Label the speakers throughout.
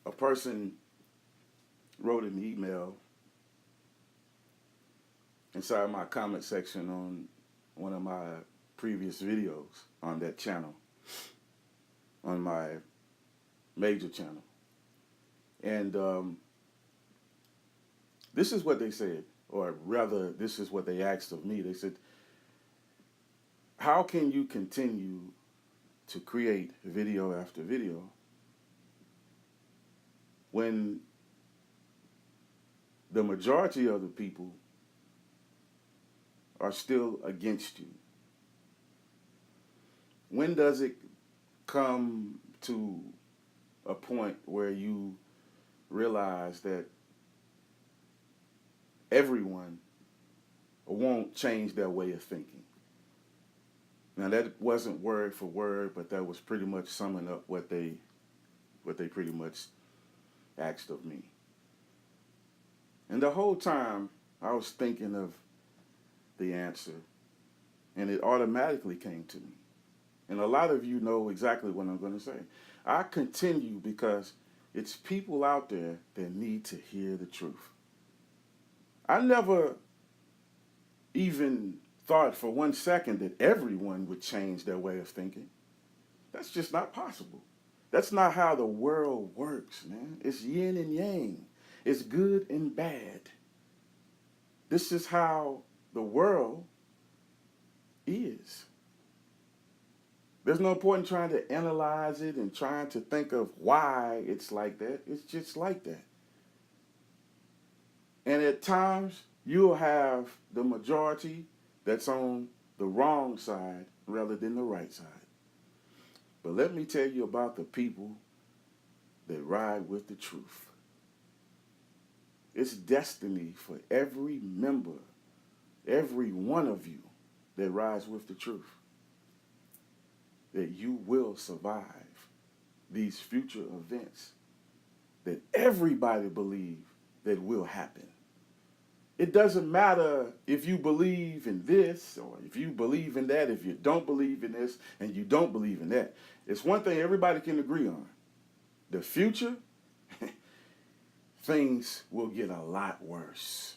Speaker 1: a person wrote an email inside my comment section on one of my previous videos on that channel, on my major channel. And this is what they said, or rather, this is what they asked of me. They said, how can you continue to create video after video when the majority of the people are still against you? When does it come to a point where you realize that everyone won't change their way of thinking? Now that wasn't word for word, but that was pretty much summing up what they pretty much asked of me. And the whole time I was thinking of the answer, and it automatically came to me. And a lot of you know exactly what I'm going to say. I continue because it's people out there that need to hear the truth. I never even thought for 1 second that everyone would change their way of thinking. That's just not possible. That's not how the world works, man. It's yin and yang. It's good and bad. This is how the world is. There's no point in trying to analyze it and trying to think of why it's like that. It's just like that. And at times, you'll have the majority that's on the wrong side rather than the right side. But let me tell you about the people that ride with the truth. It's destiny for every member, every one of you that rides with the truth, that you will survive these future events that everybody believes that will happen. It doesn't matter if you believe in this or if you believe in that, if you don't believe in this and you don't believe in that. It's one thing everybody can agree on. The future, things will get a lot worse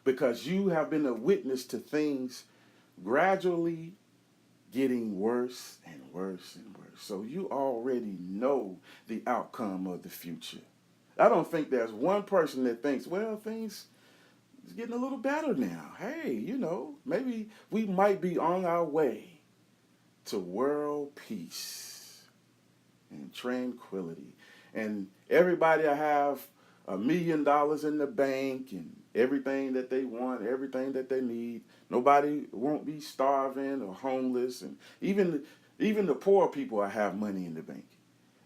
Speaker 1: because you have been a witness to things gradually getting worse and worse and worse. So you already know the outcome of the future. I don't think there's one person that thinks, well, things is getting a little better now. Hey, maybe we might be on our way to world peace and tranquility. And everybody will have $1 million in the bank and everything that they want, everything that they need. Nobody won't be starving or homeless. And even the poor people will have money in the bank.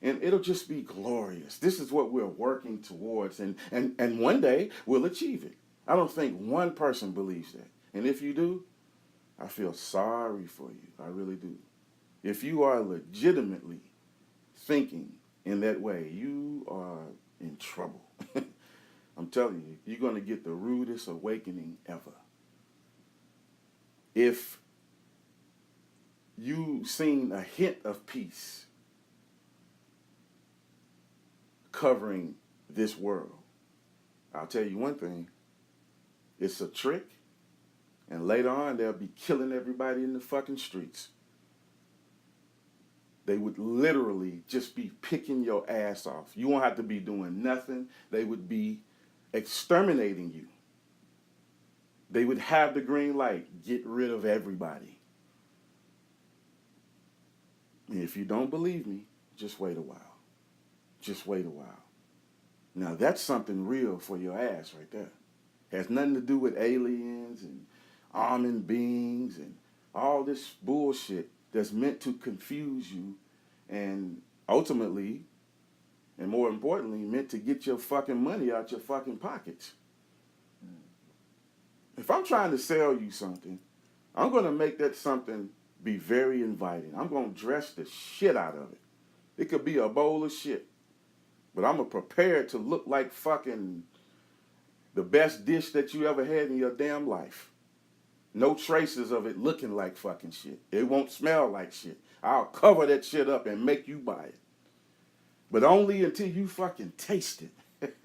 Speaker 1: And it'll just be glorious. This is what we're working towards. And one day we'll achieve it. I don't think one person believes that. And if you do, I feel sorry for you. I really do. If you are legitimately thinking in that way, you are in trouble. I'm telling you, you're going to get the rudest awakening ever. If you've seen a hint of peace covering this world, I'll tell you one thing. It's a trick, and later on they'll be killing everybody in the fucking streets. They would literally just be picking your ass off. You won't have to be doing nothing. They would be exterminating you. They would have the green light. Get rid of everybody. And if you don't believe me, just wait a while. Just wait a while. Now that's something real for your ass right there. Has nothing to do with aliens and almond beings and all this bullshit that's meant to confuse you and ultimately, and more importantly, meant to get your fucking money out your fucking pockets. If I'm trying to sell you something, I'm going to make that something be very inviting. I'm going to dress the shit out of it. It could be a bowl of shit, but I'm going to prepare it to look like fucking the best dish that you ever had in your damn life. No traces of it looking like fucking shit. It won't smell like shit. I'll cover that shit up and make you buy it. But only until you fucking taste it.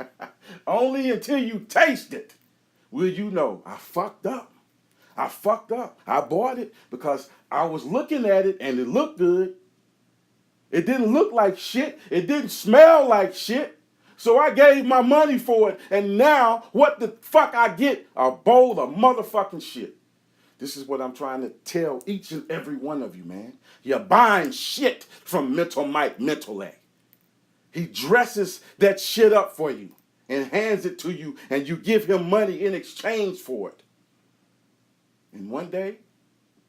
Speaker 1: Only until you taste it will you know I fucked up. I fucked up. I bought it because I was looking at it and it looked good. It didn't look like shit. It didn't smell like shit. So I gave my money for it. And now what the fuck I get? A bowl of motherfucking shit. This is what I'm trying to tell each and every one of you, man. You're buying shit from Mike Mentellect. He dresses that shit up for you and hands it to you, and you give him money in exchange for it. And one day,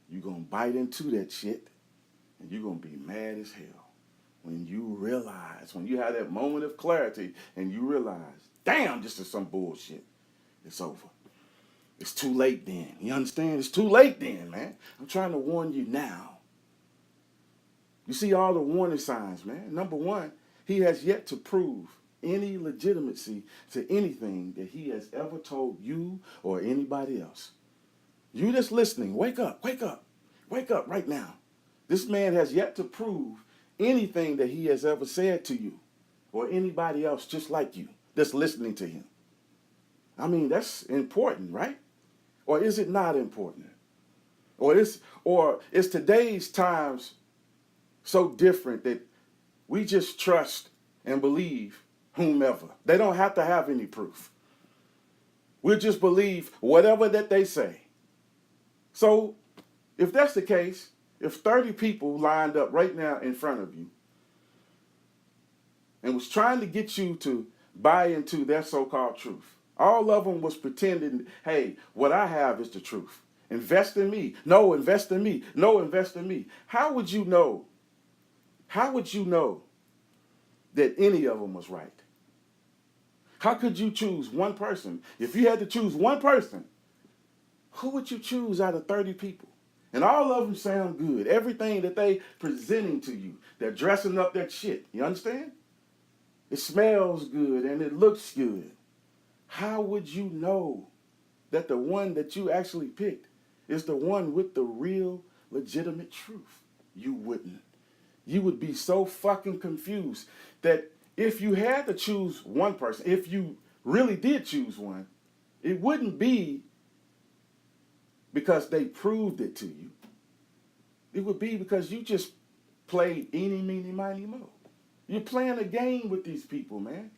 Speaker 1: you're going to bite into that shit, and you're going to be mad as hell when you realize, when you have that moment of clarity, and you realize, damn, this is some bullshit. It's over. It's too late then. You understand? It's too late then, man. I'm trying to warn you now. You see all the warning signs, man. Number one, he has yet to prove any legitimacy to anything that he has ever told you or anybody else. You that's listening, wake up, wake up, wake up right now. This man has yet to prove anything that he has ever said to you or anybody else just like you that's listening to him. I mean, that's important, right? Or is it not important? Or is today's times so different that we just trust and believe whomever? They don't have to have any proof. We'll just believe whatever that they say. So if that's the case, if 30 people lined up right now in front of you and was trying to get you to buy into their so-called truth, all of them was pretending, hey, what I have is the truth. Invest in me. No, invest in me. No, invest in me. How would you know? How would you know that any of them was right? How could you choose one person? If you had to choose one person, who would you choose out of 30 people? And all of them sound good. Everything that they presenting to you, they're dressing up that shit. You understand? It smells good and it looks good. How would you know that the one that you actually picked is the one with the real, legitimate truth? You wouldn't. You would be so fucking confused that if you had to choose one person, if you really did choose one, it wouldn't be because they proved it to you. It would be because you just played eeny, meeny, miny, mo. You're playing a game with these people, man.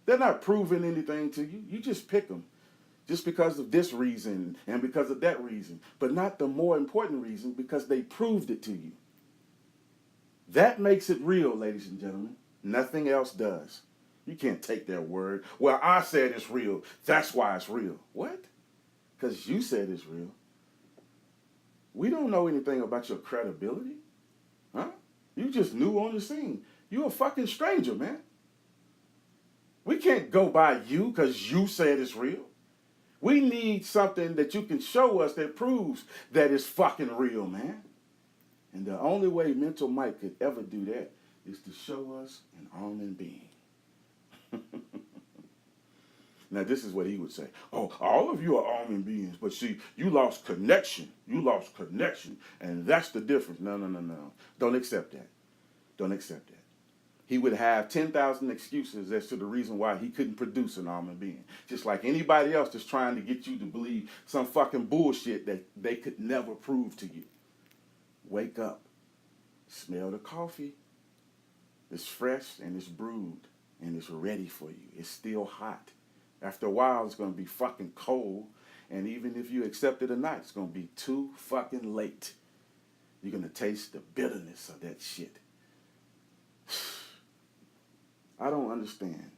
Speaker 1: They're not proving anything to you. You just pick them just because of this reason and because of that reason, but not the more important reason because they proved it to you. That makes it real, ladies and gentlemen. Nothing else does. You can't take their word. Well, I said it's real. That's why it's real. What? Because you said it's real. We don't know anything about your credibility. Huh? You just new on the scene. You a fucking stranger, man. We can't go by you because you said it's real. We need something that you can show us that proves that it's fucking real, man. And the only way Mental Mike could ever do that is to show us an almond being. Now, this is what he would say. Oh, all of you are almond beings, but see, you lost connection. You lost connection, and that's the difference. No. Don't accept that. Don't accept that. He would have 10,000 excuses as to the reason why he couldn't produce an almond being. Just like anybody else that's trying to get you to believe some fucking bullshit that they could never prove to you. Wake up. Smell the coffee. It's fresh and it's brewed and it's ready for you. It's still hot. After a while, it's going to be fucking cold. And even if you accept it or not, it's going to be too fucking late. You're going to taste the bitterness of that shit. I don't understand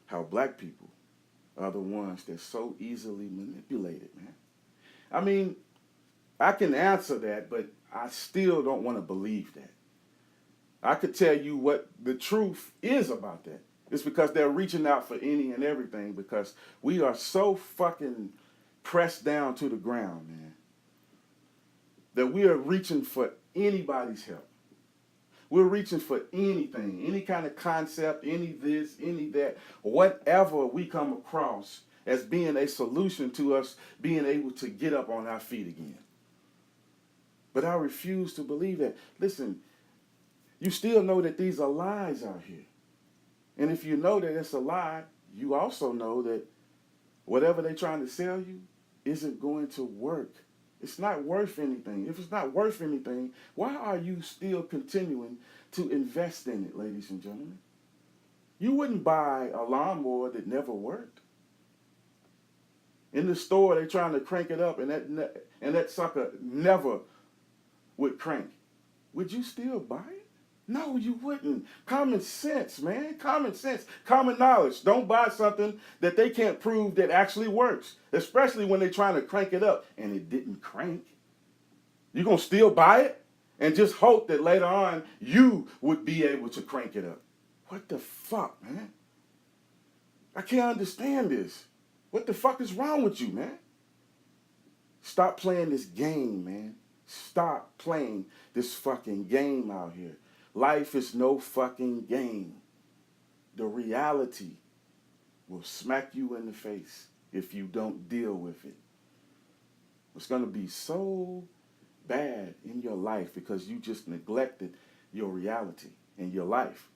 Speaker 1: how black people are the ones that's so easily manipulated, man. I mean, I can answer that, but I still don't want to believe that. I could tell you what the truth is about that. It's because they're reaching out for any and everything because we are so fucking pressed down to the ground, man, that we are reaching for anybody's help. We're reaching for anything, any kind of concept, any this, any that, whatever we come across as being a solution to us being able to get up on our feet again. But I refuse to believe that. Listen, you still know that these are lies out here. And if you know that it's a lie, you also know that whatever they're trying to sell you isn't going to work. It's not worth anything. If it's not worth anything, why are you still continuing to invest in it, ladies and gentlemen? You wouldn't buy a lawnmower that never worked. In the store, they're trying to crank it up, and that sucker never would crank. Would you still buy it? No, you wouldn't. Common sense, man. Common sense. Common knowledge. Don't buy something that they can't prove that actually works, especially when they're trying to crank it up and it didn't crank. You're going to still buy it and just hope that later on you would be able to crank it up. What the fuck, man? I can't understand this. What the fuck is wrong with you, man? Stop playing this game, man. Stop playing this fucking game out here. Life is no fucking game. The reality will smack you in the face if you don't deal with it. It's going to be so bad in your life because you just neglected your reality and your life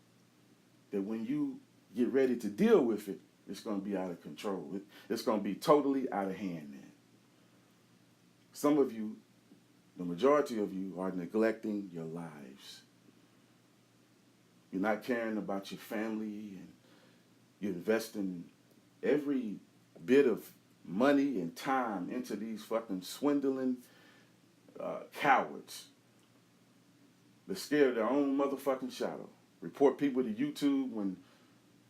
Speaker 1: that when you get ready to deal with it, it's going to be out of control. It's going to be totally out of hand, man. Some of you, the majority of you, are neglecting your lives. You're not caring about your family, and you're investing every bit of money and time into these fucking swindling cowards. They're scared of their own motherfucking shadow. Report people to YouTube when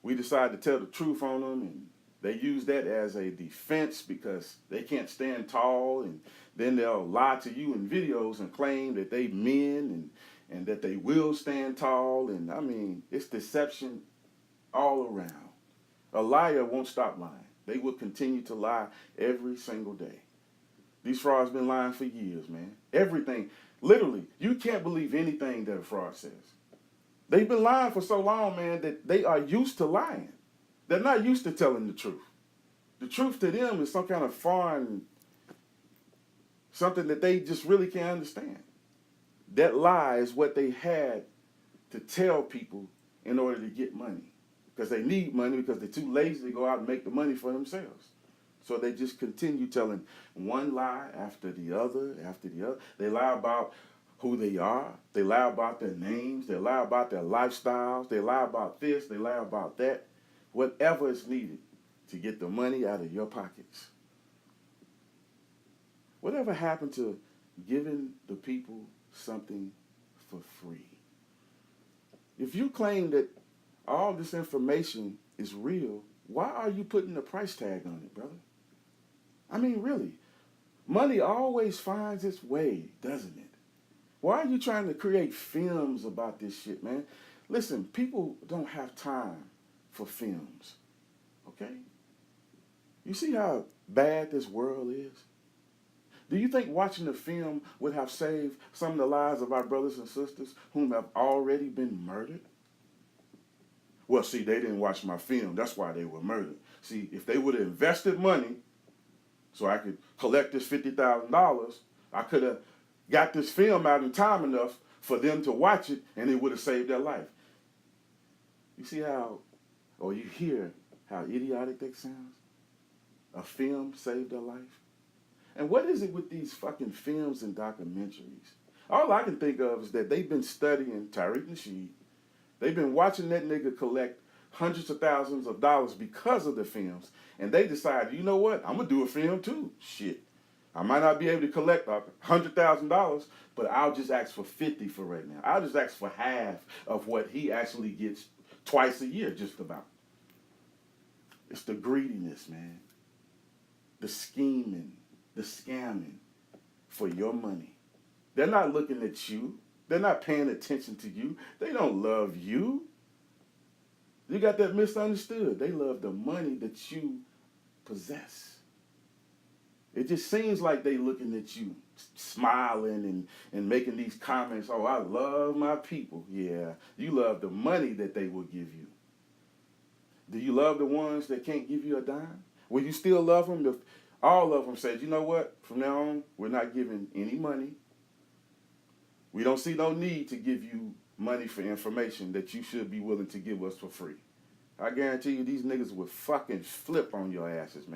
Speaker 1: we decide to tell the truth on them, and they use that as a defense because they can't stand tall, and then they'll lie to you in videos and claim that they men and that they will stand tall. And I mean, it's deception all around. A liar won't stop lying. They will continue to lie every single day. These frauds been lying for years, man. Everything. Literally, you can't believe anything that a fraud says. They've been lying for so long, man, that they are used to lying. They're not used to telling the truth. The truth to them is some kind of foreign, something that they just really can't understand. That lie is what they had to tell people in order to get money. Because they need money because they're too lazy to go out and make the money for themselves. So they just continue telling one lie after the other, after the other. They lie about who they are. They lie about their names. They lie about their lifestyles. They lie about this. They lie about that. Whatever is needed to get the money out of your pockets. Whatever happened to giving the people something for free? If you claim that all this information is real, why are you putting a price tag on it, brother? I mean, really. Money always finds its way, doesn't it? Why are you trying to create films about this shit, man? Listen, people don't have time for films, okay? You see how bad this world is? Do you think watching the film would have saved some of the lives of our brothers and sisters whom have already been murdered? Well, see, they didn't watch my film. That's why they were murdered. See, if they would have invested money so I could collect this $50,000, I could have got this film out in time enough for them to watch it, and it would have saved their life. You see how, or you hear how idiotic that sounds? A film saved their life? And what is it with these fucking films and documentaries? All I can think of is that they've been studying Tariq Nasheed. They've been watching that nigga collect hundreds of thousands of dollars because of the films. And they decided, you know what? I'm going to do a film too. Shit. I might not be able to collect $100,000, but I'll just ask for 50 for right now. I'll just ask for half of what he actually gets twice a year, just about. It's the greediness, man. The scheming, the scamming for your money. They're not looking at you. They're not paying attention to you. They don't love you. You got that misunderstood. They love the money that you possess. It just seems like they looking at you, smiling and making these comments. Oh, I love my people. Yeah, you love the money that they will give you. Do you love the ones that can't give you a dime? Will you still love them if all of them said, you know what, from now on, we're not giving any money. We don't see no need to give you money for information that you should be willing to give us for free. I guarantee you these niggas would fucking flip on your asses, man.